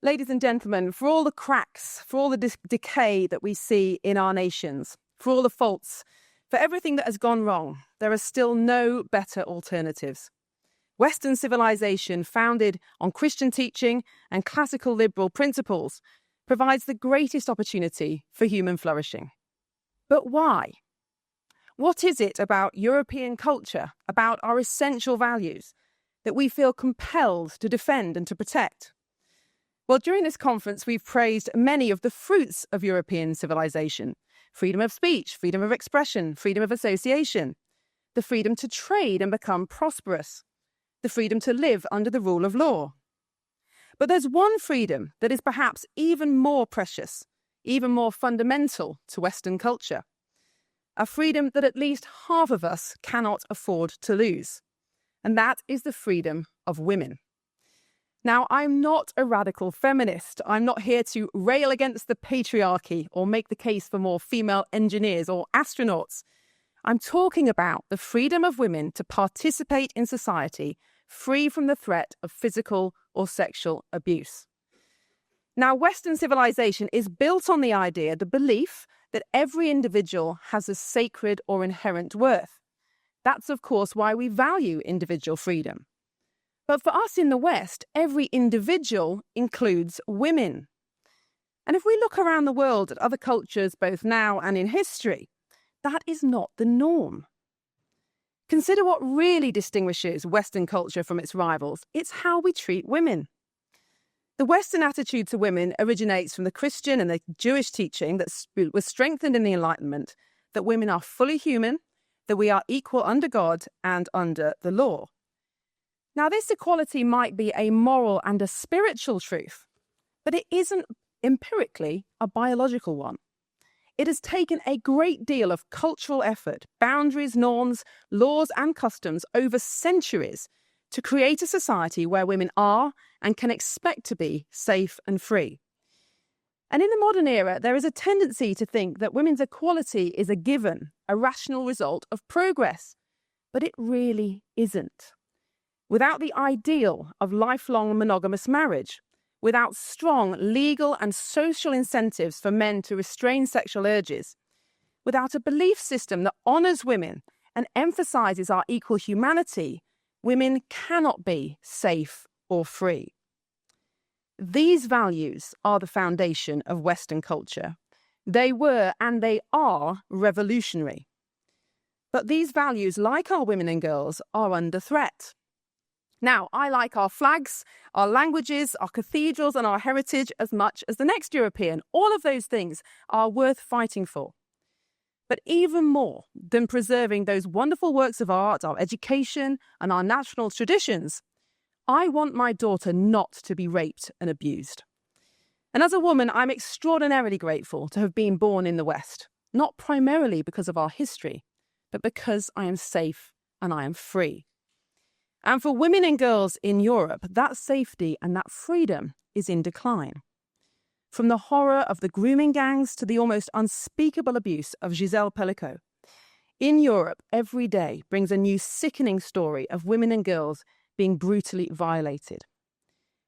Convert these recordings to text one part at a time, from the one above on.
Ladies and gentlemen, for all the cracks, for all the decay that we see in our nations, for all the faults, for everything that has gone wrong, there are still no better alternatives. Western civilization, founded on Christian teaching and classical liberal principles, provides the greatest opportunity for human flourishing. But why? What is it about European culture, about our essential values, that we feel compelled to defend and to protect? Well, during this conference, we've praised many of the fruits of European civilization: freedom of speech, freedom of expression, freedom of association, the freedom to trade and become prosperous, the freedom to live under the rule of law. But there's one freedom that is perhaps even more precious, even more fundamental to Western culture, a freedom that at least half of us cannot afford to lose, and that is the freedom of women. Now, I'm not a radical feminist. I'm not here to rail against the patriarchy or make the case for more female engineers or astronauts. I'm talking about the freedom of women to participate in society free from the threat of physical or sexual abuse. Now, Western civilization is built on the idea, the belief, that every individual has a sacred or inherent worth. That's, of course, why we value individual freedom. But for us in the West, every individual includes women. And if we look around the world at other cultures, both now and in history, that is not the norm. Consider what really distinguishes Western culture from its rivals. It's how we treat women. The Western attitude to women originates from the Christian and the Jewish teaching that was strengthened in the Enlightenment, that women are fully human, that we are equal under God and under the law. Now, this equality might be a moral and a spiritual truth, but it isn't empirically a biological one. It has taken a great deal of cultural effort, boundaries, norms, laws and customs over centuries to create a society where women are and can expect to be safe and free. And in the modern era, there is a tendency to think that women's equality is a given, a rational result of progress, but it really isn't. Without the ideal of lifelong monogamous marriage, without strong legal and social incentives for men to restrain sexual urges, without a belief system that honours women and emphasises our equal humanity, women cannot be safe or free. These values are the foundation of Western culture. They were and they are revolutionary. But these values, like our women and girls, are under threat. Now, I like our flags, our languages, our cathedrals and our heritage as much as the next European. All of those things are worth fighting for. But even more than preserving those wonderful works of art, our education and our national traditions, I want my daughter not to be raped and abused. And as a woman, I'm extraordinarily grateful to have been born in the West, not primarily because of our history, but because I am safe and I am free. And for women and girls in Europe, that safety and that freedom is in decline. From the horror of the grooming gangs to the almost unspeakable abuse of Gisèle Pellicot, in Europe, every day brings a new sickening story of women and girls being brutally violated.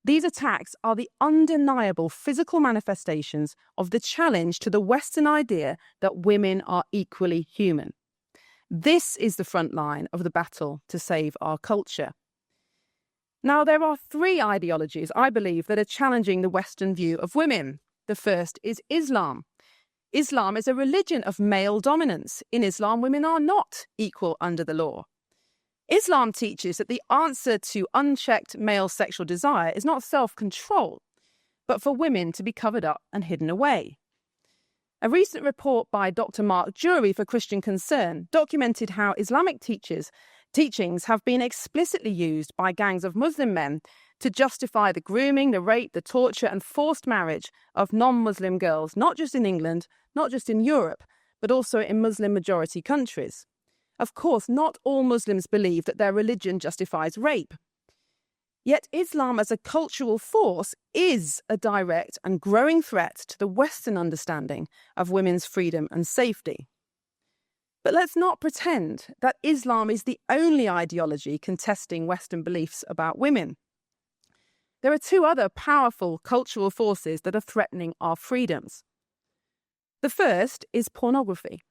These attacks are the undeniable physical manifestations of the challenge to the Western idea that women are equally human. This is the front line of the battle to save our culture. Now, there are three ideologies, I believe, that are challenging the Western view of women. The first is Islam. Islam is a religion of male dominance. In Islam, women are not equal under the law. Islam teaches that the answer to unchecked male sexual desire is not self-control, but for women to be covered up and hidden away. A recent report by Dr. Mark Jury for Christian Concern documented how Islamic teachings have been explicitly used by gangs of Muslim men to justify the grooming, the rape, the torture and forced marriage of non-Muslim girls, not just in England, not just in Europe, but also in Muslim-majority countries. Of course, not all Muslims believe that their religion justifies rape. Yet Islam as a cultural force is a direct and growing threat to the Western understanding of women's freedom and safety. But let's not pretend that Islam is the only ideology contesting Western beliefs about women. there are two other powerful cultural forces that are threatening our freedoms. The first is pornography.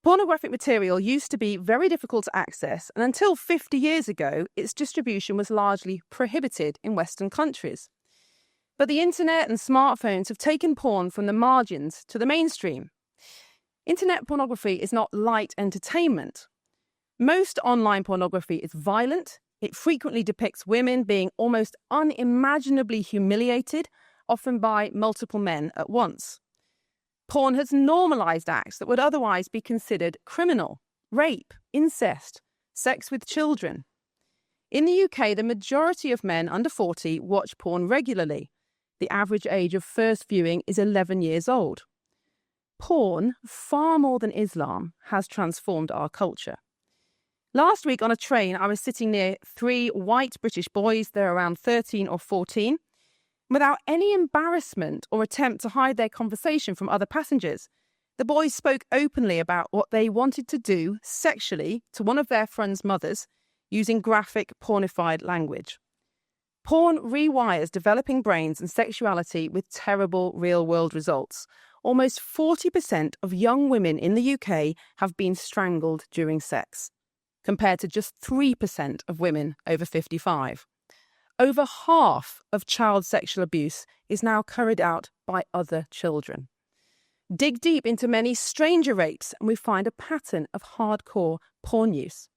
Pornographic material used to be very difficult to access, and until 50 years ago, its distribution was largely prohibited in Western countries. But the internet and smartphones have taken porn from the margins to the mainstream. Internet pornography is not light entertainment. Most online pornography is violent. It frequently depicts women being almost unimaginably humiliated, often by multiple men at once. Porn has normalised acts that would otherwise be considered criminal: rape, incest, sex with children. In the UK, the majority of men under 40 watch porn regularly. The average age of first viewing is 11 years old. Porn, far more than Islam, has transformed our culture. Last week on a train, I was sitting near 3 white British boys. They're around 13 or 14. Without any embarrassment or attempt to hide their conversation from other passengers, the boys spoke openly about what they wanted to do sexually to one of their friends' mothers using graphic, pornified language. Porn rewires developing brains and sexuality with terrible real-world results. Almost 40% of young women in the UK have been strangled during sex, compared to just 3% of women over 55. Over half of child sexual abuse is now carried out by other children. Dig deep into many stranger rapes and we find a pattern of hardcore porn use.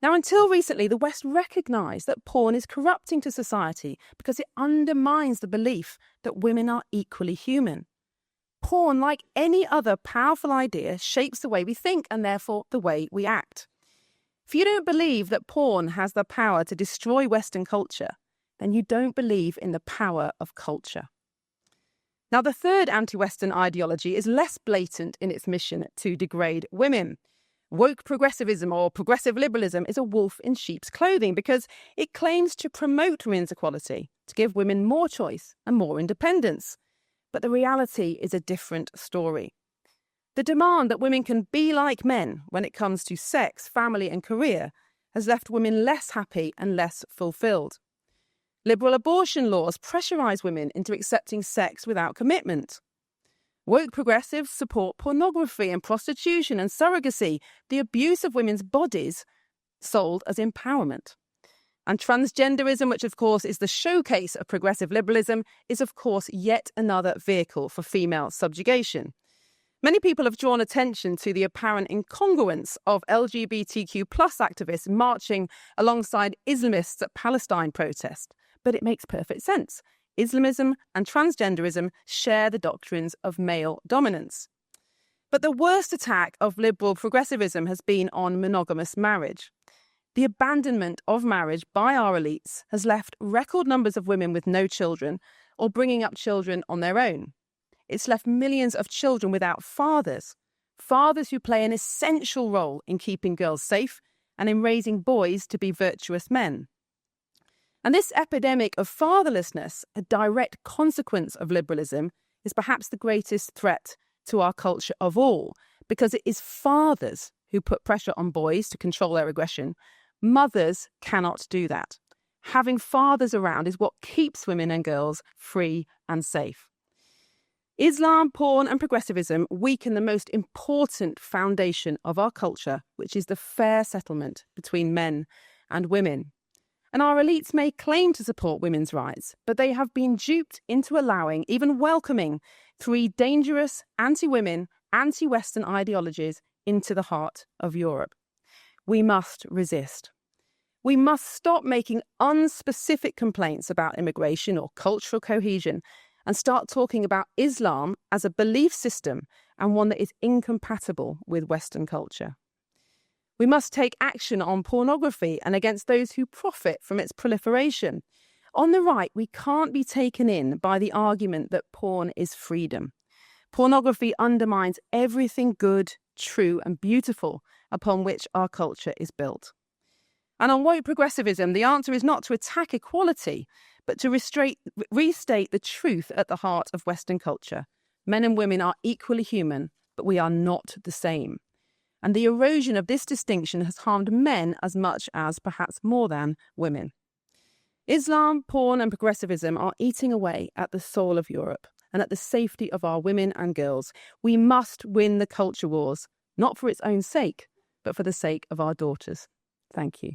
Now, until recently, the West recognised that porn is corrupting to society because it undermines the belief that women are equally human. Porn, like any other powerful idea, shapes the way we think and therefore the way we act. If you don't believe that porn has the power to destroy Western culture, then you don't believe in the power of culture. Now, the third anti-Western ideology is less blatant in its mission to degrade women. Woke progressivism or progressive liberalism is a wolf in sheep's clothing because it claims to promote women's equality, to give women more choice and more independence. But the reality is a different story. The demand that women can be like men when it comes to sex, family and career has left women less happy and less fulfilled. Liberal abortion laws pressurise women into accepting sex without commitment. Woke progressives support pornography and prostitution and surrogacy, the abuse of women's bodies sold as empowerment. And transgenderism, which of course is the showcase of progressive liberalism, is of course yet another vehicle for female subjugation. Many people have drawn attention to the apparent incongruence of LGBTQ+ activists marching alongside Islamists at Palestine protests, but it makes perfect sense. Islamism and transgenderism share the doctrines of male dominance. But the worst attack of liberal progressivism has been on monogamous marriage. The abandonment of marriage by our elites has left record numbers of women with no children or bringing up children on their own. It's left millions of children without fathers who play an essential role in keeping girls safe and in raising boys to be virtuous men. And this epidemic of fatherlessness, a direct consequence of liberalism, is perhaps the greatest threat to our culture of all, because it is fathers who put pressure on boys to control their aggression. Mothers cannot do that. Having fathers around is what keeps women and girls free and safe. Islam, porn and progressivism weaken the most important foundation of our culture, which is the fair settlement between men and women. And our elites may claim to support women's rights, but they have been duped into allowing, even welcoming, 3 dangerous anti-women, anti-Western ideologies into the heart of Europe. We must resist. We must stop making unspecific complaints about immigration or cultural cohesion and start talking about Islam as a belief system and one that is incompatible with Western culture. We must take action on pornography and against those who profit from its proliferation. On the right, we can't be taken in by the argument that porn is freedom. Pornography undermines everything good, true and beautiful upon which our culture is built. And on woke progressivism, the answer is not to attack equality, but to restate the truth at the heart of Western culture. Men and women are equally human, but we are not the same. And the erosion of this distinction has harmed men as much as, perhaps more than, women. Islam, porn and progressivism are eating away at the soul of Europe and at the safety of our women and girls. We must win the culture wars, not for its own sake, but for the sake of our daughters. Thank you.